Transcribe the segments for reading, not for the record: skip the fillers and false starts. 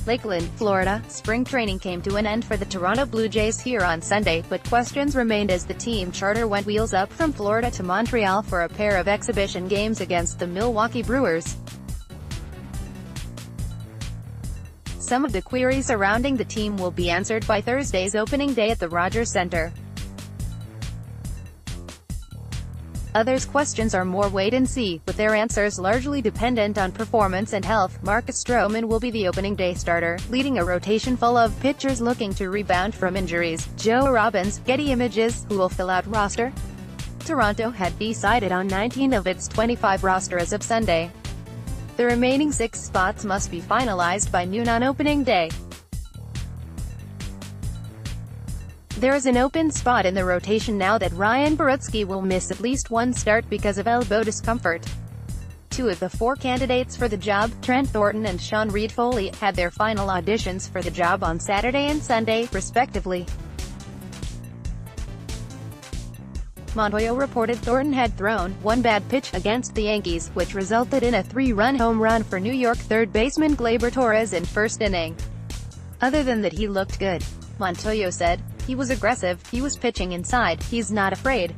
Lakeland, Florida. Spring training came to an end for the Toronto Blue Jays here on Sunday, but questions remained as the team charter went wheels up from Florida to Montreal for a pair of exhibition games against the Milwaukee Brewers. Some of the queries surrounding the team will be answered by Thursday's opening day at the Rogers Center. Others' questions are more wait and see, with their answers largely dependent on performance and health. Marcus Stroman will be the opening day starter, leading a rotation full of pitchers looking to rebound from injuries. Joe Robbins, Getty Images, who will fill out roster. Toronto had decided on 19 of its 25 roster as of Sunday. The remaining 6 spots must be finalized by noon on opening day. There is an open spot in the rotation now that Ryan Borucki will miss at least one start because of elbow discomfort. 2 of the 4 candidates for the job, Trent Thornton and Sean Reid-Foley, had their final auditions for the job on Saturday and Sunday, respectively. Montreal reported Thornton had thrown one bad pitch against the Yankees, which resulted in a 3-run home run for New York third baseman Gleyber Torres in first inning. Other than that, he looked good, Montoyo said. He was aggressive, he was pitching inside, he's not afraid.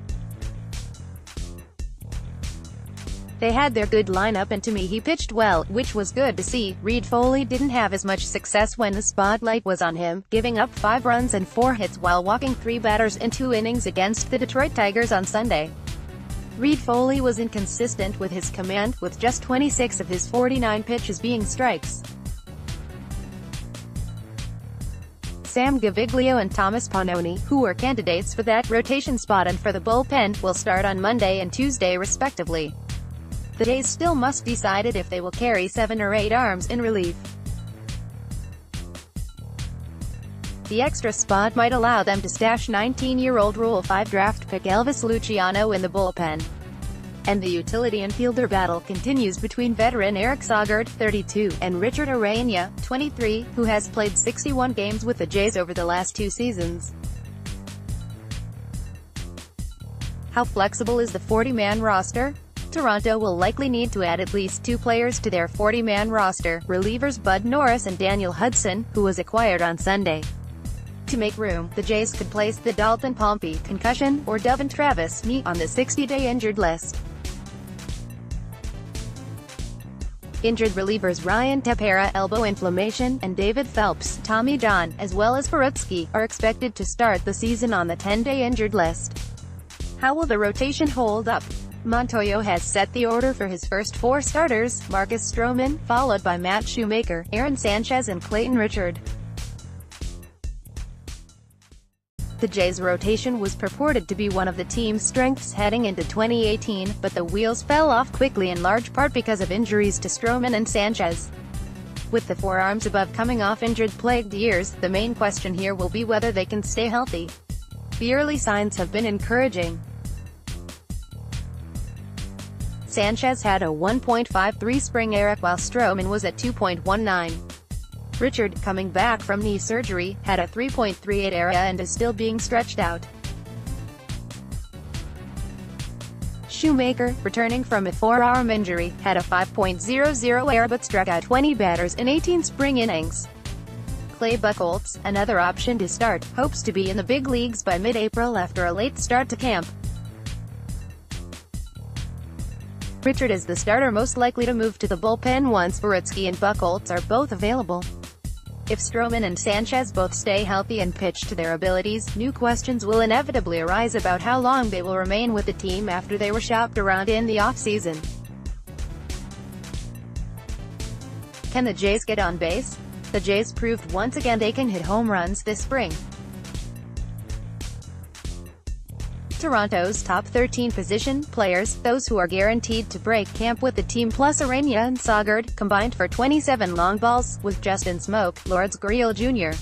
They had their good lineup and to me he pitched well, which was good to see. Reid-Foley didn't have as much success when the spotlight was on him, giving up 5 runs and 4 hits while walking 3 batters in 2 innings against the Detroit Tigers on Sunday. Reid-Foley was inconsistent with his command, with just 26 of his 49 pitches being strikes. Sam Gaviglio and Thomas Pannone, who were candidates for that rotation spot and for the bullpen, will start on Monday and Tuesday respectively. The Jays still must decide if they will carry 7 or 8 arms in relief. The extra spot might allow them to stash 19-year-old Rule 5 draft pick Elvis Luciano in the bullpen. And the utility infielder battle continues between veteran Eric Sogard, 32, and Richard Arena, 23, who has played 61 games with the Jays over the last 2 seasons. How flexible is the 40-man roster? Toronto will likely need to add at least 2 players to their 40-man roster, relievers Bud Norris and Daniel Hudson, who was acquired on Sunday. To make room, the Jays could place the Dalton Pompey, concussion, or Devin Travis, knee, on the 60-day injured list. Injured relievers Ryan Tepera, elbow inflammation, and David Phelps, Tommy John, as well as Borucki, are expected to start the season on the 10-day injured list. How will the rotation hold up? Montoyo has set the order for his first 4 starters: Marcus Stroman, followed by Matt Shoemaker, Aaron Sanchez and Clayton Richard. The Jays' rotation was purported to be one of the team's strengths heading into 2018, but the wheels fell off quickly in large part because of injuries to Stroman and Sanchez. With the 4 arms above coming off injured-plagued years, the main question here will be whether they can stay healthy. The early signs have been encouraging. Sanchez had a 1.53 spring ERA while Stroman was at 2.19. Richard, coming back from knee surgery, had a 3.38 ERA and is still being stretched out. Shoemaker, returning from a forearm injury, had a 5.00 ERA but struck out 20 batters in 18 spring innings. Clay Buchholz, another option to start, hopes to be in the big leagues by mid-April after a late start to camp. Richard is the starter most likely to move to the bullpen once Borucki and Buchholz are both available. If Stroman and Sanchez both stay healthy and pitch to their abilities, new questions will inevitably arise about how long they will remain with the team after they were shopped around in the offseason. Can the Jays get on base? The Jays proved once again they can hit home runs this spring. Toronto's top 13 position players, those who are guaranteed to break camp with the team plus Arena and Sogard, combined for 27 long balls, with Justin Smoke, Lourdes Gurriel Jr.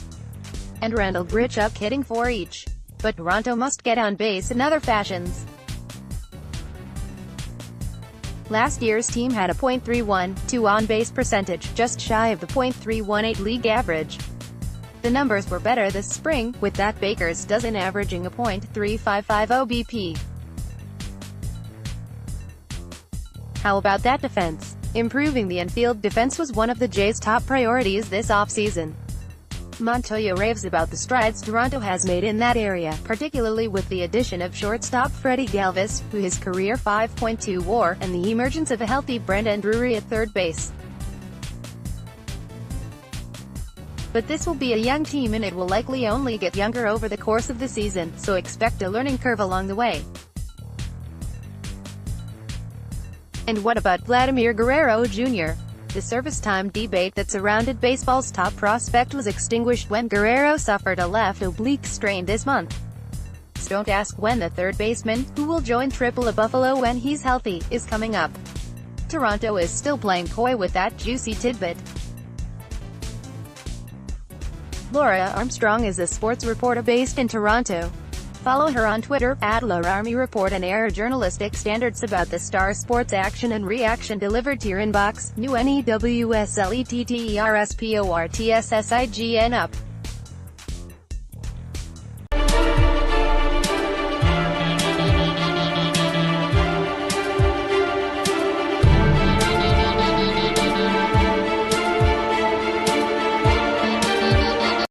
and Randall Grichuk hitting 4 each. But Toronto must get on base in other fashions. Last year's team had a .312 on-base percentage, just shy of the .318 league average. The numbers were better this spring, with that Baker's dozen averaging a .355 OBP. How about that defense? Improving the infield defense was one of the Jays' top priorities this offseason. Montoya raves about the strides Toronto has made in that area, particularly with the addition of shortstop Freddie Galvis, who his career .5.2 WAR, and the emergence of a healthy Brendan Drury at third base. But this will be a young team and it will likely only get younger over the course of the season, so expect a learning curve along the way. And what about Vladimir Guerrero Jr.? The service-time debate that surrounded baseball's top prospect was extinguished when Guerrero suffered a left oblique strain this month. So don't ask when the third baseman, who will join AAA Buffalo when he's healthy, is coming up. Toronto is still playing coy with that juicy tidbit. Laura Armstrong is a sports reporter based in Toronto. Follow her on Twitter, @LauraArmyReport, and air journalistic standards about the Star's sports action and reaction delivered to your inbox. New NEWSLETTERSPORTSSIGN up.